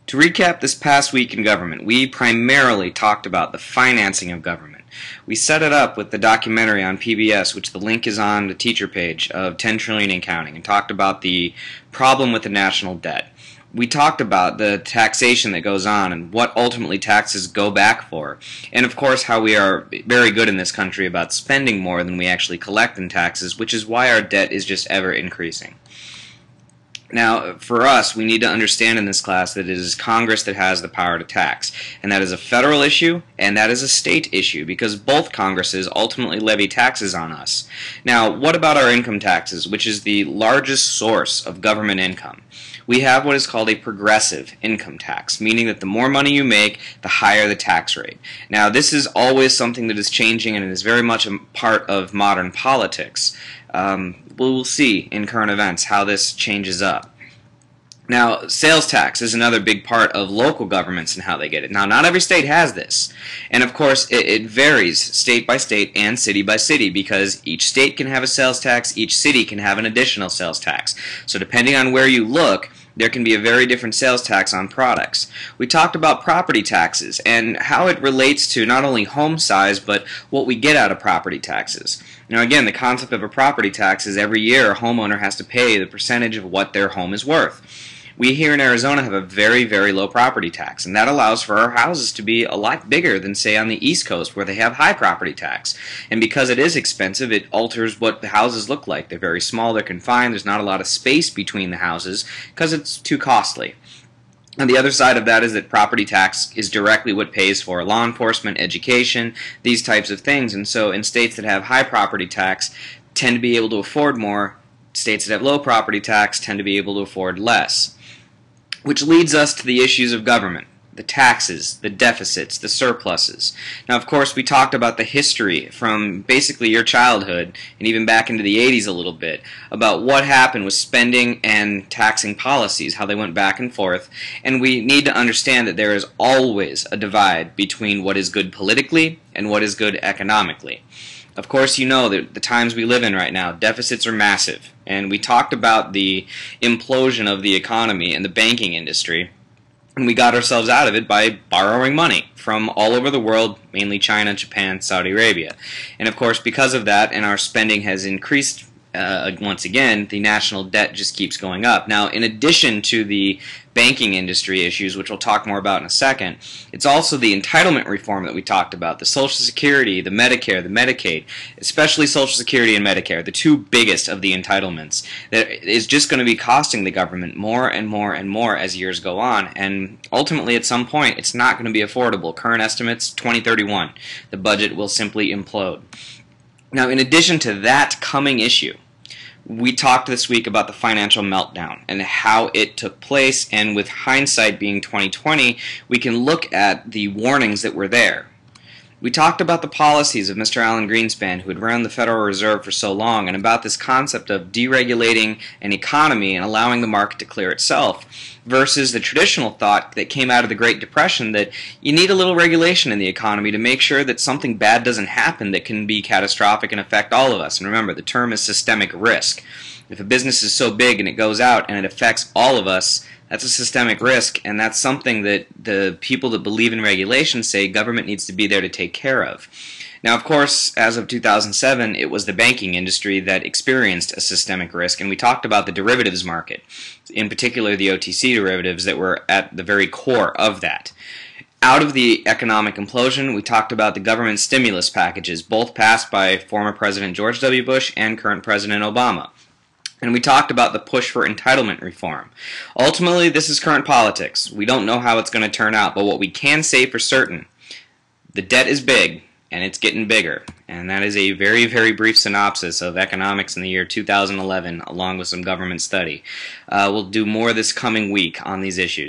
To recap this past week in government, we primarily talked about the financing of government. We set it up with the documentary on PBS, which the link is on the teacher page, of 10 trillion and counting, and talked about the problem with the national debt. We talked about the taxation that goes on and what ultimately taxes go back for, and of course how we are very good in this country about spending more than we actually collect in taxes, which is why our debt is just ever increasing. Now, for us, we need to understand in this class that it is Congress that has the power to tax, and that is a federal issue and that is a state issue, because both Congresses ultimately levy taxes on us. Now, what about our income taxes, which is the largest source of government income? We have what is called a progressive income tax, meaning that the more money you make, the higher the tax rate. Now, this is always something that is changing and it is very much a part of modern politics. We'll see in current events how this changes up. Now, sales tax is another big part of local governments and how they get it. Now, not every state has this. And of course, it varies state by state and city by city, because each state can have a sales tax, each city can have an additional sales tax. So depending on where you look, there can be a very different sales tax on products. We talked about property taxes and how it relates to not only home size, but what we get out of property taxes. Now again, the concept of a property tax is every year a homeowner has to pay the percentage of what their home is worth. We here in Arizona have a very, very low property tax, and that allows for our houses to be a lot bigger than, say, on the East Coast where they have high property tax. And because it is expensive, it alters what the houses look like. They're very small, they're confined, there's not a lot of space between the houses because it's too costly. And the other side of that is that property tax is directly what pays for law enforcement, education, these types of things. And so in states that have high property tax tend to be able to afford more. States that have low property tax tend to be able to afford less. Which leads us to the issues of government, the taxes, the deficits, the surpluses. Now, of course, we talked about the history from basically your childhood and even back into the 80s a little bit about what happened with spending and taxing policies, how they went back and forth. And we need to understand that there is always a divide between what is good politically and what is good economically. Of course, you know that the times we live in right now, deficits are massive. And we talked about the implosion of the economy and the banking industry, and we got ourselves out of it by borrowing money from all over the world, mainly China, Japan, Saudi Arabia. And of course, because of that, and our spending has increased once again, the national debt just keeps going up. Now, in addition to the banking industry issues, which we'll talk more about in a second, it's also the entitlement reform that we talked about, the Social Security, the Medicare, the Medicaid, especially Social Security and Medicare, the two biggest of the entitlements, that is just going to be costing the government more and more and more as years go on, and ultimately at some point it's not going to be affordable. Current estimates, 2031, the budget will simply implode. Now, in addition to that coming issue, we talked this week about the financial meltdown and how it took place, and with hindsight being 2020, we can look at the warnings that were there. We talked about the policies of Mr. Alan Greenspan, who had run the Federal Reserve for so long, and about this concept of deregulating an economy and allowing the market to clear itself, versus the traditional thought that came out of the Great Depression that you need a little regulation in the economy to make sure that something bad doesn't happen that can be catastrophic and affect all of us. And remember, the term is systemic risk. If a business is so big and it goes out and it affects all of us, that's a systemic risk, and that's something that the people that believe in regulation say government needs to be there to take care of. Now, of course, as of 2007, it was the banking industry that experienced a systemic risk, and we talked about the derivatives market, in particular the OTC derivatives that were at the very core of that. Out of the economic implosion, we talked about the government stimulus packages, both passed by former President George W. Bush and current President Obama. And we talked about the push for entitlement reform. Ultimately, this is current politics. We don't know how it's going to turn out, but what we can say for certain, the debt is big, and it's getting bigger. And that is a very, very brief synopsis of economics in the year 2011, along with some government study. We'll do more this coming week on these issues.